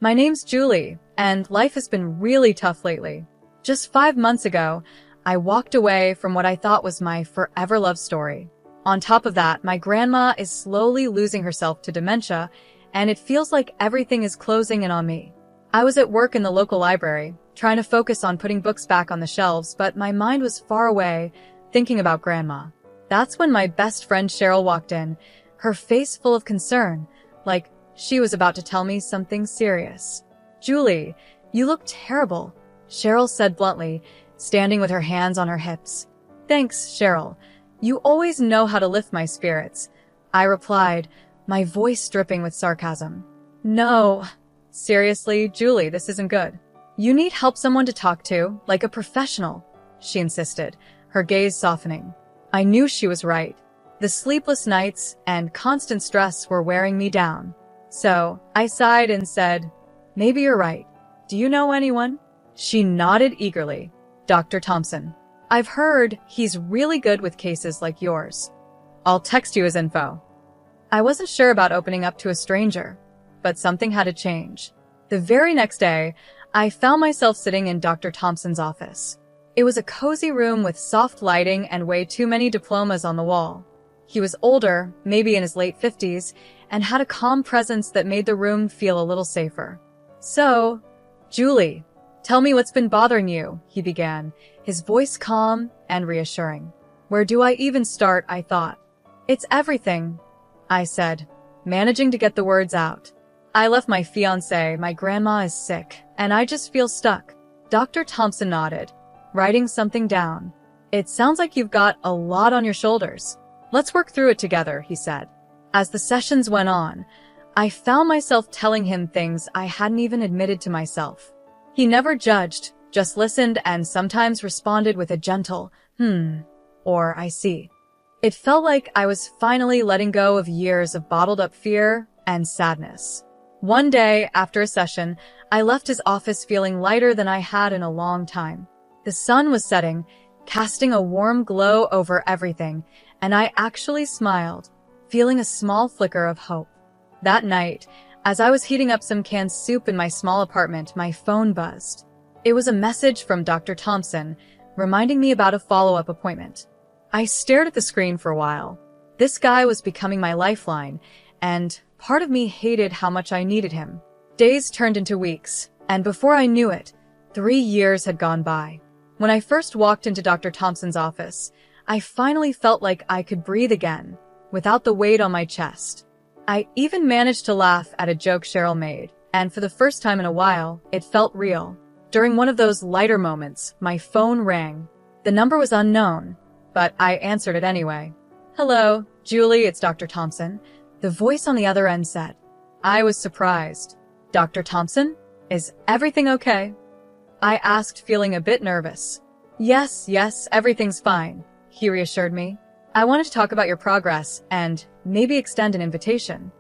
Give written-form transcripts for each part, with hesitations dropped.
My name's Julie, and life has been really tough lately. Just 5 months ago, I walked away from what I thought was my forever love story. On top of that, my grandma is slowly losing herself to dementia, and it feels like everything is closing in on me. I was at work in the local library, trying to focus on putting books back on the shelves, but my mind was far away, thinking about Grandma. That's when my best friend Cheryl walked in, her face full of concern, like she was about to tell me something serious. "Julie, you look terrible," Cheryl said bluntly, standing with her hands on her hips. "Thanks, Cheryl. You always know how to lift my spirits," I replied, my voice dripping with sarcasm. "No. Seriously, Julie, this isn't good. You need someone to talk to, like a professional," she insisted, her gaze softening. I knew she was right. The sleepless nights and constant stress were wearing me down. So, I sighed and said, "Maybe you're right. Do you know anyone?" She nodded eagerly. "Dr. Thompson. I've heard he's really good with cases like yours. I'll text you his info." I wasn't sure about opening up to a stranger, but something had to change. The very next day, I found myself sitting in Dr. Thompson's office. It was a cozy room with soft lighting and way too many diplomas on the wall. He was older, maybe in his late 50s, and had a calm presence that made the room feel a little safer. "So, Julie, tell me what's been bothering you," he began, his voice calm and reassuring. "Where do I even start?" I thought. "It's everything," I said, managing to get the words out. "I left my fiancé, my grandma is sick, and I just feel stuck." Dr. Thompson nodded, writing something down. "It sounds like you've got a lot on your shoulders. Let's work through it together," he said. As the sessions went on, I found myself telling him things I hadn't even admitted to myself. He never judged, just listened and sometimes responded with a gentle, or "I see." It felt like I was finally letting go of years of bottled-up fear and sadness. One day, after a session, I left his office feeling lighter than I had in a long time. The sun was setting, casting a warm glow over everything, and I actually smiled, feeling a small flicker of hope. That night, as I was heating up some canned soup in my small apartment, my phone buzzed. It was a message from Dr. Thompson, reminding me about a follow-up appointment. I stared at the screen for a while. This guy was becoming my lifeline, and part of me hated how much I needed him. Days turned into weeks, and before I knew it, 3 years had gone by. When I first walked into Dr. Thompson's office, I finally felt like I could breathe again, without the weight on my chest. I even managed to laugh at a joke Cheryl made, and for the first time in a while, it felt real. During one of those lighter moments, my phone rang. The number was unknown, but I answered it anyway. "Hello, Julie, it's Dr. Thompson," the voice on the other end said. I was surprised. "Dr. Thompson? Is everything okay?" I asked, feeling a bit nervous. Yes, everything's fine," he reassured me. "I wanted to talk about your progress and maybe extend an invitation."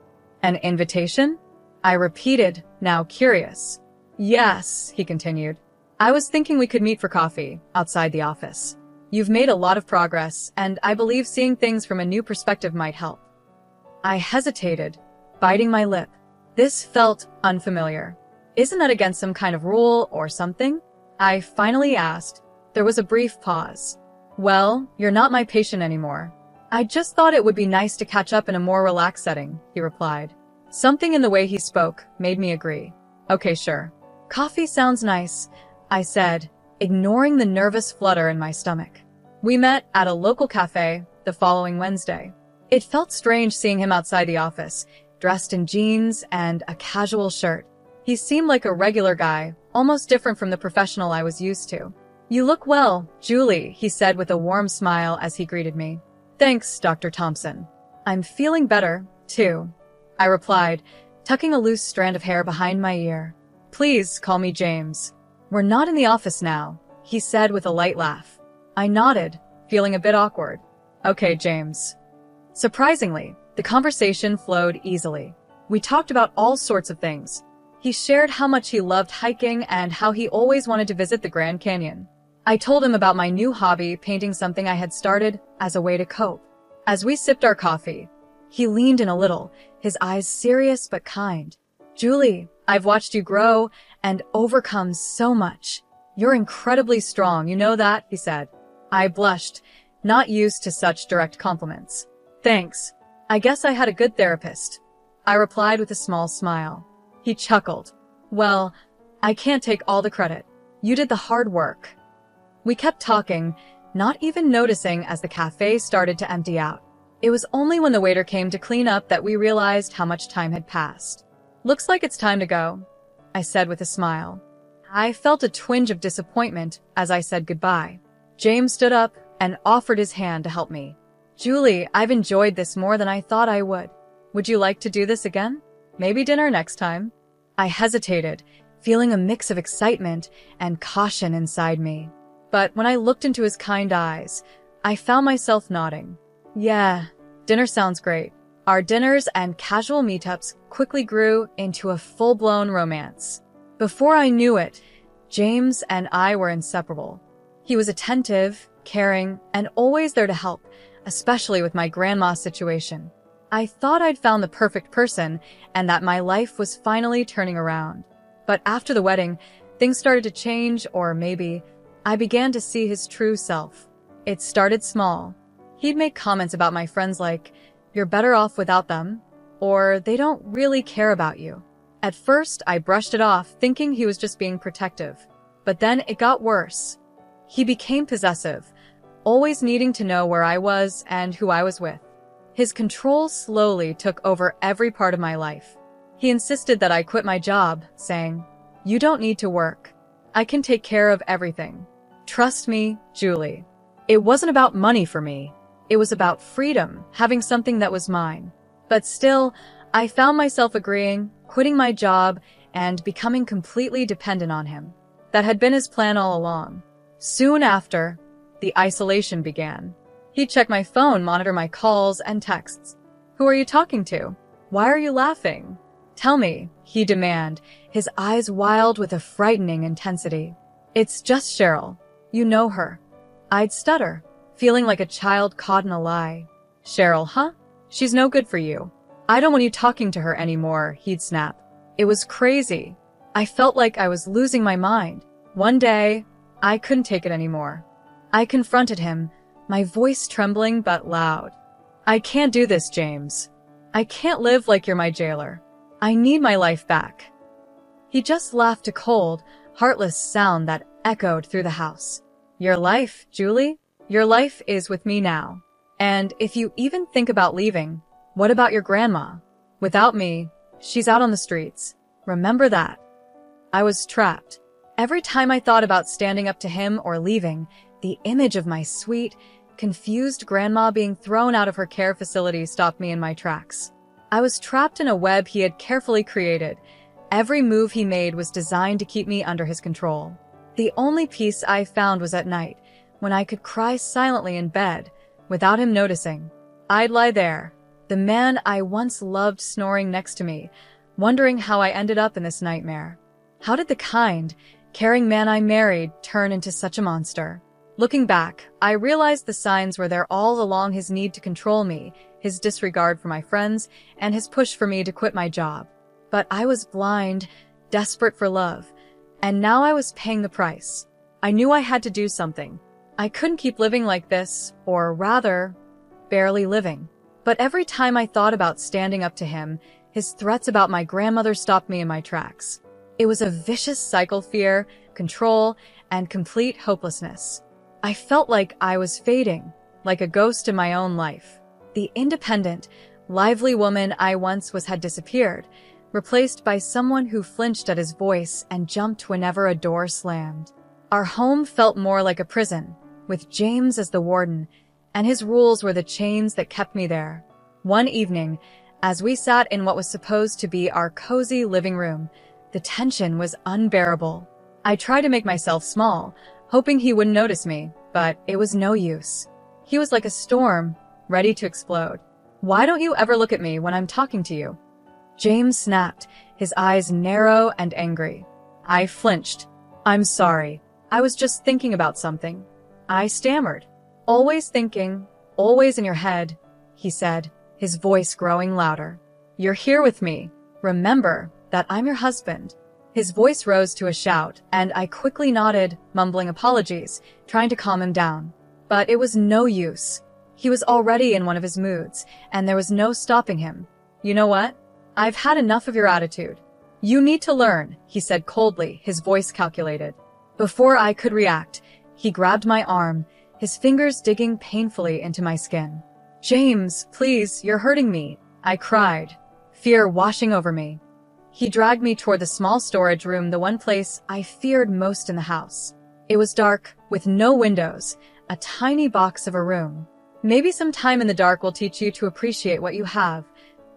"An invitation?" I repeated, now curious. "Yes," he continued. "I was thinking we could meet for coffee, outside the office. You've made a lot of progress, and I believe seeing things from a new perspective might help." I hesitated, biting my lip. This felt unfamiliar. "Isn't that against some kind of rule or something?" I finally asked. There was a brief pause. "Well, you're not my patient anymore. I just thought it would be nice to catch up in a more relaxed setting," he replied. Something in the way he spoke made me agree. "Okay, sure. Coffee sounds nice," I said, ignoring the nervous flutter in my stomach. We met at a local cafe the following Wednesday. It felt strange seeing him outside the office, dressed in jeans and a casual shirt. He seemed like a regular guy, almost different from the professional I was used to. "You look well, Julie," he said with a warm smile as he greeted me. "Thanks, Dr. Thompson. I'm feeling better, too," I replied, tucking a loose strand of hair behind my ear. "Please call me James." "We're not in the office now," he said with a light laugh. I nodded, feeling a bit awkward. "Okay, James." Surprisingly, the conversation flowed easily. We talked about all sorts of things. He shared how much he loved hiking and how he always wanted to visit the Grand Canyon. I told him about my new hobby, painting, something I had started as a way to cope. As we sipped our coffee, he leaned in a little, his eyes serious but kind. Julie, I've watched you grow and overcome so much. You're incredibly strong, you know that, he said. I blushed, not used to such direct compliments. Thanks. I guess I had a good therapist, I replied with a small smile. He chuckled. Well, I can't take all the credit. You did the hard work. We kept talking, not even noticing as the cafe started to empty out. It was only when the waiter came to clean up that we realized how much time had passed. Looks like it's time to go, I said with a smile. I felt a twinge of disappointment as I said goodbye. James stood up and offered his hand to help me. Julie, I've enjoyed this more than I thought I would. Would you like to do this again? Maybe dinner next time? I hesitated, feeling a mix of excitement and caution inside me. But when I looked into his kind eyes, I found myself nodding. Yeah, dinner sounds great. Our dinners and casual meetups quickly grew into a full-blown romance. Before I knew it, James and I were inseparable. He was attentive, caring, and always there to help, especially with my grandma's situation. I thought I'd found the perfect person and that my life was finally turning around. But after the wedding, things started to change, or maybe I began to see his true self. It started small. He'd make comments about my friends like, "You're better off without them," or "They don't really care about you." At first, I brushed it off, thinking he was just being protective. But then it got worse. He became possessive, always needing to know where I was and who I was with. His control slowly took over every part of my life. He insisted that I quit my job, saying, "You don't need to work. I can take care of everything. Trust me, Julie." It wasn't about money for me. It was about freedom, having something that was mine. But still, I found myself agreeing, quitting my job, and becoming completely dependent on him. That had been his plan all along. Soon after, the isolation began. He'd check my phone, monitor my calls and texts. "Who are you talking to? Why are you laughing? Tell me," he'd demand, his eyes wild with a frightening intensity. "It's just Cheryl. You know her." I'd stutter, feeling like a child caught in a lie. "Cheryl, huh? She's no good for you. I don't want you talking to her anymore," he'd snap. It was crazy. I felt like I was losing my mind. One day, I couldn't take it anymore. I confronted him, my voice trembling but loud. "I can't do this, James. I can't live like you're my jailer. I need my life back." He just laughed, a cold, heartless sound that echoed through the house. "Your life, Julie? Your life is with me now. And if you even think about leaving, what about your grandma? Without me, she's out on the streets. Remember that." I was trapped. Every time I thought about standing up to him or leaving, the image of my sweet, confused grandma being thrown out of her care facility stopped me in my tracks. I was trapped in a web he had carefully created. Every move he made was designed to keep me under his control. The only peace I found was at night, when I could cry silently in bed, without him noticing. I'd lie there, the man I once loved snoring next to me, wondering how I ended up in this nightmare. How did the kind, caring man I married turn into such a monster? Looking back, I realized the signs were there all along: his need to control me, his disregard for my friends, and his push for me to quit my job. But I was blind, desperate for love, and now I was paying the price. I knew I had to do something. I couldn't keep living like this, or rather, barely living. But every time I thought about standing up to him, his threats about my grandmother stopped me in my tracks. It was a vicious cycle: fear, control, and complete hopelessness. I felt like I was fading, like a ghost in my own life. The independent, lively woman I once was had disappeared, replaced by someone who flinched at his voice and jumped whenever a door slammed. Our home felt more like a prison, with James as the warden, and his rules were the chains that kept me there. One evening, as we sat in what was supposed to be our cozy living room, the tension was unbearable. I tried to make myself small, hoping he wouldn't notice me, but it was no use. He was like a storm, ready to explode. "Why don't you ever look at me when I'm talking to you?" James snapped, his eyes narrow and angry. I flinched. "I'm sorry. I was just thinking about something," I stammered. "Always thinking, always in your head," he said, his voice growing louder. "You're here with me. Remember, that I'm your husband." His voice rose to a shout, and I quickly nodded, mumbling apologies, trying to calm him down. But it was no use. He was already in one of his moods, and there was no stopping him. "You know what? I've had enough of your attitude. You need to learn," he said coldly, his voice calculated. Before I could react, he grabbed my arm, his fingers digging painfully into my skin. "James, please, you're hurting me," I cried, fear washing over me. He dragged me toward the small storage room, the one place I feared most in the house. It was dark, with no windows, a tiny box of a room. "Maybe some time in the dark will teach you to appreciate what you have,"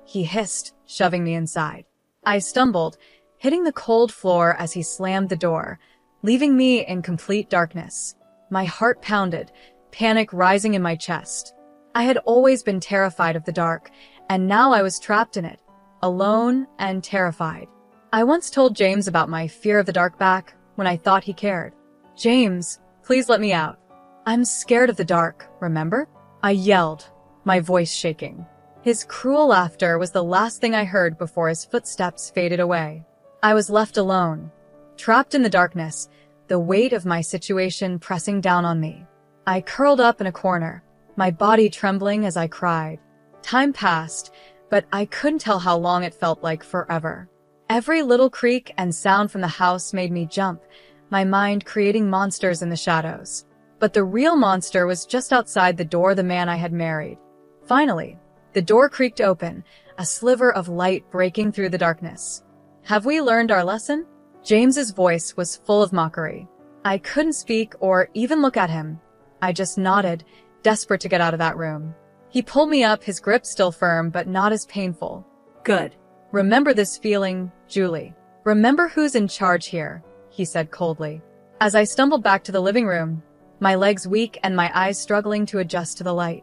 he hissed, shoving me inside. I stumbled, hitting the cold floor as he slammed the door, leaving me in complete darkness. My heart pounded, panic rising in my chest. I had always been terrified of the dark, and now I was trapped in it, alone and terrified. I once told James about my fear of the dark back when I thought he cared. "James, please let me out. I'm scared of the dark, remember?" I yelled, my voice shaking. His cruel laughter was the last thing I heard before his footsteps faded away. I was left alone, trapped in the darkness, the weight of my situation pressing down on me. I curled up in a corner, my body trembling as I cried. Time passed, but I couldn't tell how long it felt like forever. Every little creak and sound from the house made me jump, my mind creating monsters in the shadows. But the real monster was just outside the door, the man I had married. Finally, the door creaked open, a sliver of light breaking through the darkness. "Have we learned our lesson?" James's voice was full of mockery. I couldn't speak or even look at him. I just nodded, desperate to get out of that room. He pulled me up, his grip still firm but not as painful. "Good. Remember this feeling, Julie. Remember who's in charge here," he said coldly. As I stumbled back to the living room, my legs weak and my eyes struggling to adjust to the light,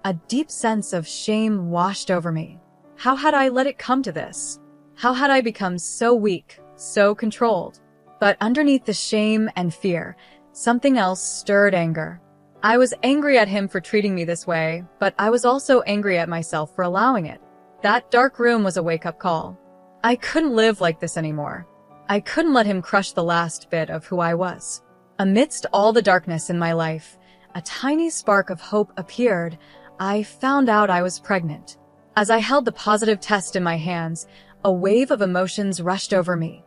a deep sense of shame washed over me. How had I let it come to this? How had I become so weak, so controlled? But underneath the shame and fear, something else stirred: anger. I was angry at him for treating me this way, but I was also angry at myself for allowing it. That dark room was a wake-up call. I couldn't live like this anymore. I couldn't let him crush the last bit of who I was. Amidst all the darkness in my life, a tiny spark of hope appeared. I found out I was pregnant. As I held the positive test in my hands, a wave of emotions rushed over me.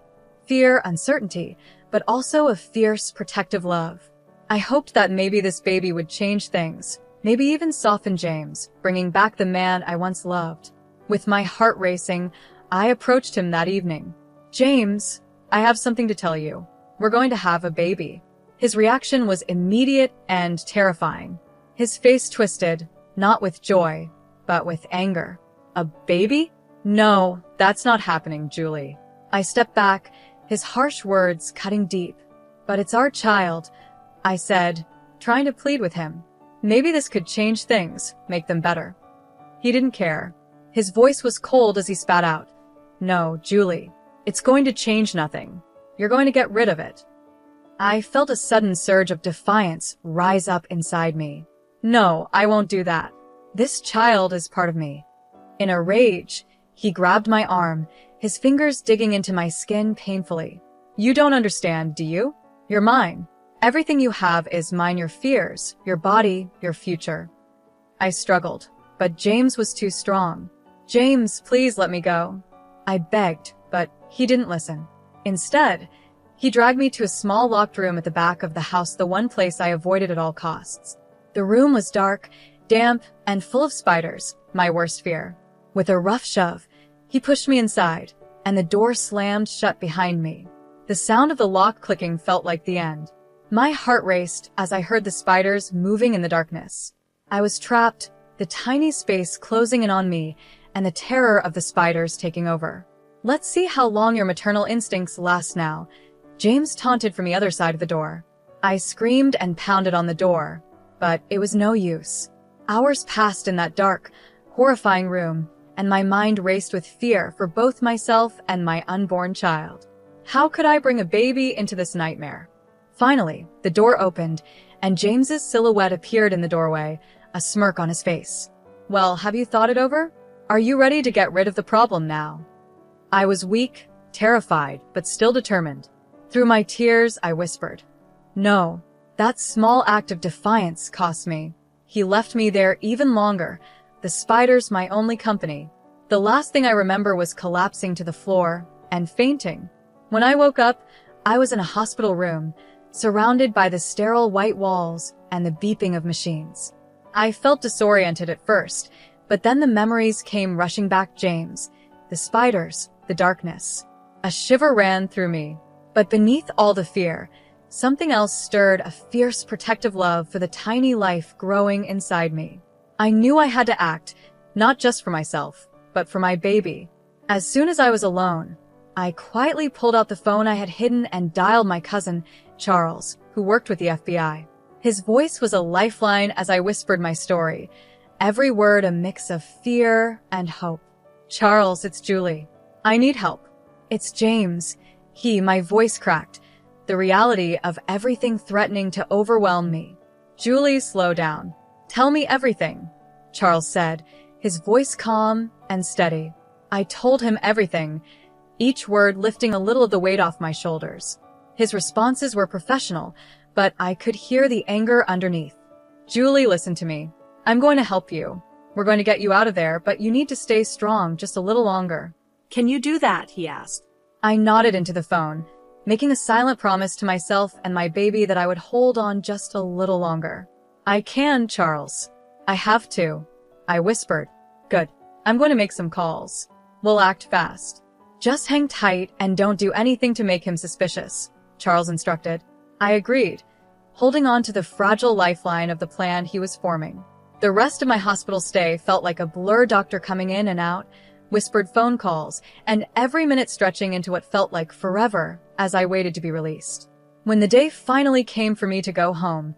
Fear, uncertainty, but also a fierce, protective love. I hoped that maybe this baby would change things, maybe even soften James, bringing back the man I once loved. With my heart racing, I approached him that evening. "James, I have something to tell you. We're going to have a baby." His reaction was immediate and terrifying. His face twisted, not with joy, but with anger. "A baby? No, that's not happening, Julie." I stepped back, his harsh words cutting deep. "But it's our child," I said, trying to plead with him. Maybe this could change things, make them better. He didn't care. His voice was cold as he spat out. "No, Julie, it's going to change nothing. You're going to get rid of it." I felt a sudden surge of defiance rise up inside me. "No, I won't do that. This child is part of me." In a rage, he grabbed my arm, his fingers digging into my skin painfully. "You don't understand, do you? You're mine. Everything you have is mine, your fears, your body, your future." I struggled, but James was too strong. "James, please let me go," I begged, but he didn't listen. Instead, he dragged me to a small locked room at the back of the house, the one place I avoided at all costs. The room was dark, damp, and full of spiders, my worst fear. With a rough shove, he pushed me inside, and the door slammed shut behind me. The sound of the lock clicking felt like the end. My heart raced as I heard the spiders moving in the darkness. I was trapped, the tiny space closing in on me, and the terror of the spiders taking over. "Let's see how long your maternal instincts last now," James taunted from the other side of the door. I screamed and pounded on the door, but it was no use. Hours passed in that dark, horrifying room, and my mind raced with fear for both myself and my unborn child. How could I bring a baby into this nightmare? Finally, the door opened, and James's silhouette appeared in the doorway, a smirk on his face. "Well, have you thought it over? Are you ready to get rid of the problem now?" I was weak, terrified but still determined. Through my tears, I whispered, "No, that small act of defiance cost me." He left me there even longer, the spiders my only company. The last thing I remember was collapsing to the floor and fainting. When I woke up, I was in a hospital room, surrounded by the sterile white walls and the beeping of machines. I felt disoriented at first, but then the memories came rushing back. James, the spiders, the darkness. A shiver ran through me. But beneath all the fear, something else stirred, a fierce protective love for the tiny life growing inside me. I knew I had to act, not just for myself, but for my baby. As soon as I was alone, I quietly pulled out the phone I had hidden and dialed my cousin, Charles, who worked with the FBI. His voice was a lifeline as I whispered my story, every word a mix of fear and hope. "Charles, it's Julie. I need help." "It's James." My voice cracked, the reality of everything threatening to overwhelm me. "Julie, slow down. Tell me everything," Charles said, his voice calm and steady. I told him everything, each word lifting a little of the weight off my shoulders. His responses were professional, but I could hear the anger underneath. "Julie, listen to me. I'm going to help you. We're going to get you out of there, but you need to stay strong just a little longer." "Can you do that?" he asked. I nodded into the phone, making a silent promise to myself and my baby that I would hold on just a little longer. "I can, Charles. I have to," I whispered. "Good. I'm going to make some calls. We'll act fast. Just hang tight and don't do anything to make him suspicious," Charles instructed. I agreed, holding on to the fragile lifeline of the plan he was forming. The rest of my hospital stay felt like a blur, doctor coming in and out, whispered phone calls, and every minute stretching into what felt like forever as I waited to be released. When the day finally came for me to go home,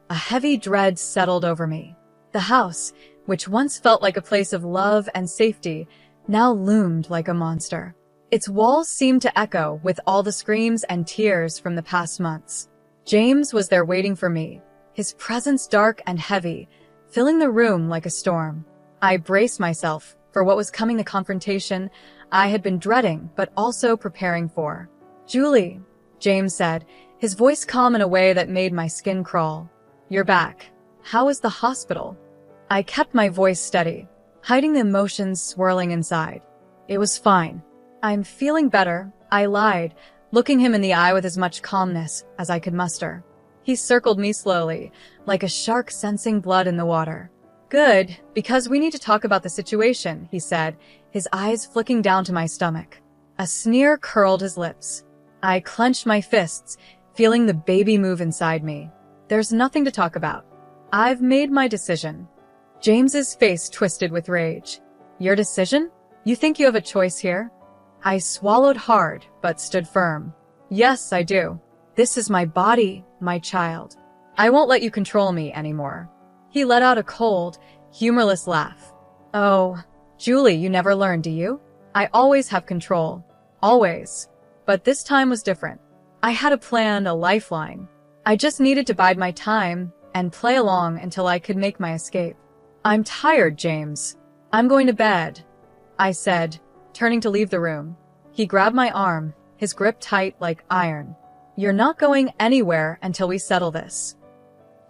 a heavy dread settled over me. The house, which once felt like a place of love and safety, now loomed like a monster. Its walls seemed to echo with all the screams and tears from the past months. James was there waiting for me, his presence dark and heavy, filling the room like a storm. I braced myself for what was coming, the confrontation I had been dreading but also preparing for. "Julie," James said, his voice calm in a way that made my skin crawl. "You're back. How is the hospital?" I kept my voice steady, hiding the emotions swirling inside. "It was fine. I'm feeling better," I lied, looking him in the eye with as much calmness as I could muster. He circled me slowly, like a shark sensing blood in the water. "Good, because we need to talk about the situation," he said, his eyes flicking down to my stomach. A sneer curled his lips. I clenched my fists, feeling the baby move inside me. "There's nothing to talk about. I've made my decision." James's face twisted with rage. "Your decision? You think you have a choice here?" I swallowed hard, but stood firm. "Yes, I do. This is my body, my child. I won't let you control me anymore." He let out a cold, humorless laugh. "Oh, Julie, you never learn, do you? I always have control. Always. But this time was different. I had a plan, a lifeline. I just needed to bide my time and play along until I could make my escape." "I'm tired, James. I'm going to bed," I said, turning to leave the room. He grabbed my arm, his grip tight like iron. "You're not going anywhere until we settle this."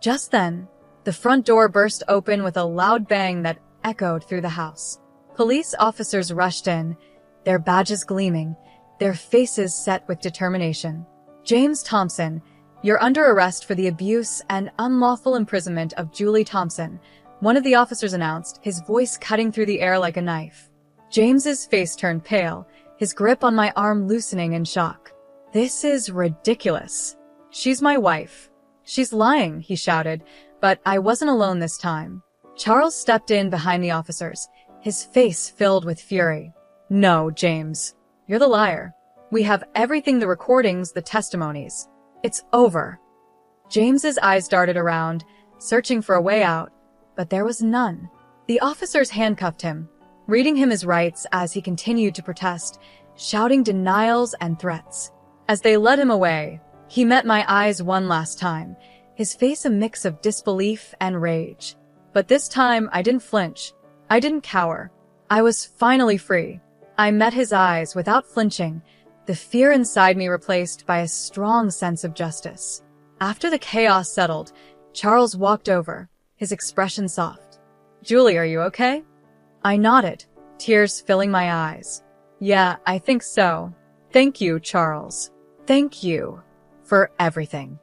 Just then, the front door burst open with a loud bang that echoed through the house. Police officers rushed in, their badges gleaming, their faces set with determination. "James Thompson, you're under arrest for the abuse and unlawful imprisonment of Julie Thompson," one of the officers announced, his voice cutting through the air like a knife. James's face turned pale, his grip on my arm loosening in shock. "This is ridiculous. She's my wife." "She's lying," he shouted, but I wasn't alone this time. Charles stepped in behind the officers, his face filled with fury. "No, James. You're the liar. We have everything, the recordings, the testimonies. It's over." James's eyes darted around, searching for a way out, but there was none. The officers handcuffed him, reading him his rights as he continued to protest, shouting denials and threats. As they led him away, he met my eyes one last time, his face a mix of disbelief and rage. But this time, I didn't flinch. I didn't cower. I was finally free. I met his eyes without flinching, the fear inside me replaced by a strong sense of justice. After the chaos settled, Charles walked over, his expression soft. "Julie, are you okay?" I nodded, tears filling my eyes. "Yeah, I think so. Thank you, Charles. Thank you for everything."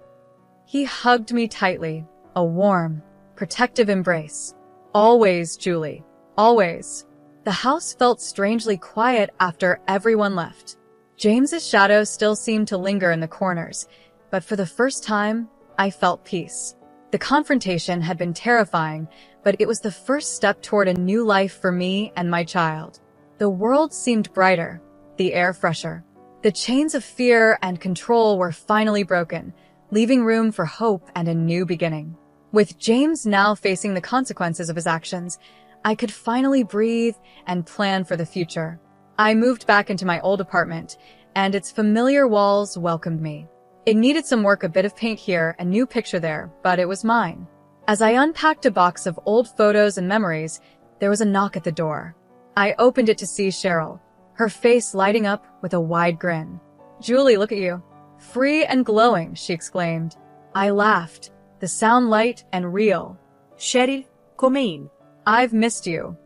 He hugged me tightly, a warm, protective embrace. "Always, Julie. Always." The house felt strangely quiet after everyone left. James's shadow still seemed to linger in the corners, but for the first time, I felt peace. The confrontation had been terrifying, but it was the first step toward a new life for me and my child. The world seemed brighter, the air fresher. The chains of fear and control were finally broken, leaving room for hope and a new beginning. With James now facing the consequences of his actions, I could finally breathe and plan for the future. I moved back into my old apartment, and its familiar walls welcomed me. It needed some work, a bit of paint here, a new picture there, but it was mine. As I unpacked a box of old photos and memories, there was a knock at the door. I opened it to see Cheryl, her face lighting up with a wide grin. "Julie, look at you. Free and glowing," she exclaimed. I laughed, the sound light and real. Cheryl, come in. "I've missed you."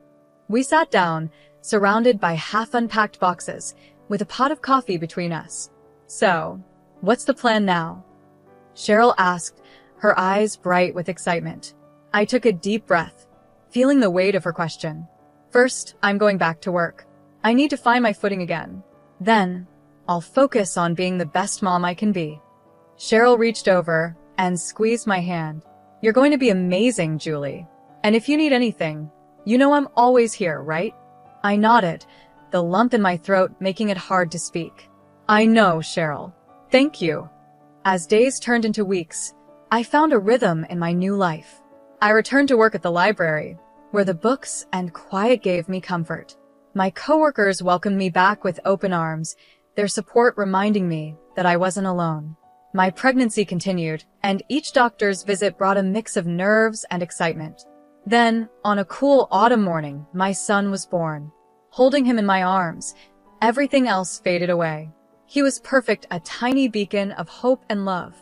We sat down, surrounded by half-unpacked boxes, with a pot of coffee between us. "So, what's the plan now?" Cheryl asked, her eyes bright with excitement. I took a deep breath, feeling the weight of her question. "First, I'm going back to work. I need to find my footing again. Then, I'll focus on being the best mom I can be." Cheryl reached over and squeezed my hand. "You're going to be amazing, Julie. And if you need anything, you know I'm always here, right?" I nodded, the lump in my throat making it hard to speak. "I know, Cheryl. Thank you." As days turned into weeks, I found a rhythm in my new life. I returned to work at the library, where the books and quiet gave me comfort. My coworkers welcomed me back with open arms, their support reminding me that I wasn't alone. My pregnancy continued, and each doctor's visit brought a mix of nerves and excitement. Then, on a cool autumn morning, my son was born. Holding him in my arms, everything else faded away. He was perfect, a tiny beacon of hope and love.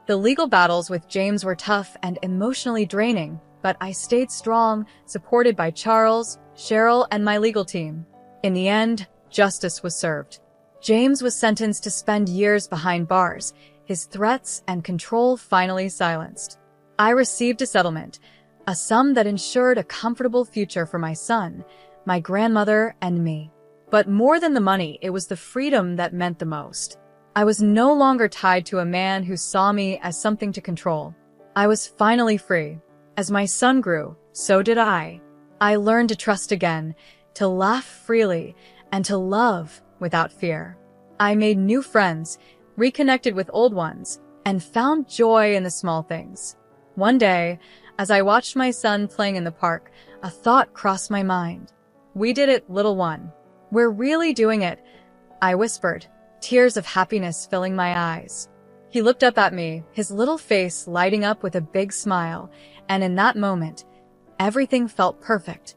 The legal battles with James were tough and emotionally draining, but I stayed strong, supported by Charles, Cheryl, and my legal team. In the end, justice was served. James was sentenced to spend years behind bars, his threats and control finally silenced. I received a settlement, a sum that ensured a comfortable future for my son, my grandmother, and me. But more than the money, it was the freedom that meant the most. I was no longer tied to a man who saw me as something to control. I was finally free. As my son grew, so did I. I learned to trust again, to laugh freely, and to love without fear. I made new friends, reconnected with old ones, and found joy in the small things. One day, as I watched my son playing in the park, a thought crossed my mind. "We did it, little one. We're really doing it," I whispered, tears of happiness filling my eyes. He looked up at me, his little face lighting up with a big smile, and in that moment, everything felt perfect.